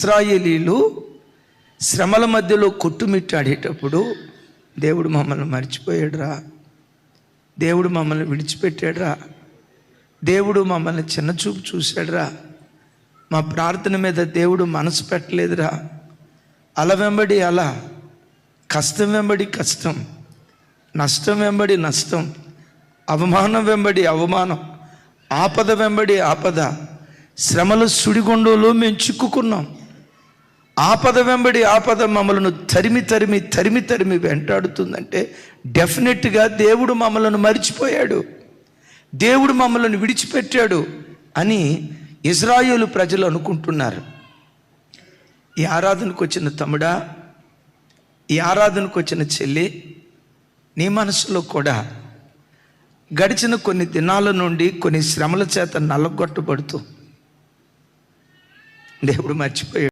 ఇశ్రాయేలీలు శ్రమల మధ్యలో కొట్టుమిట్టాడేటప్పుడు దేవుడు మమ్మల్ని మర్చిపోయాడురా, దేవుడు మమ్మల్ని విడిచిపెట్టాడురా, దేవుడు మమ్మల్ని చిన్నచూపు చూశాడురా, మా ప్రార్థన మీద దేవుడు మనసు పెట్టలేదురా, అల వెంబడి అల, కష్టం వెంబడి కష్టం, నష్టం వెంబడి నష్టం, అవమానం వెంబడి అవమానం, ఆపద వెంబడి ఆపద, శ్రమల సుడిగుండంలో మేము చిక్కుకున్నాం. ఆపద వెంబడి ఆపద మమ్మల్ని తరిమి తరిమి తరిమి తరిమి వెంటాడుతుందంటే డెఫినెట్గా దేవుడు మమ్మల్ని మరిచిపోయాడు, దేవుడు మమ్మల్ని విడిచిపెట్టాడు అని ఇశ్రాయేలు ప్రజలు అనుకుంటున్నారు. ఈ ఆరాధనకు వచ్చిన తమ్ముడా, ఈ ఆరాధనకు వచ్చిన చెల్లి, నీ మనసులో కూడా గడిచిన కొన్ని దినాల నుండి కొన్ని శ్రమల చేత నల్లగొట్టబడుతూ దేవుడు మర్చిపోయాడు.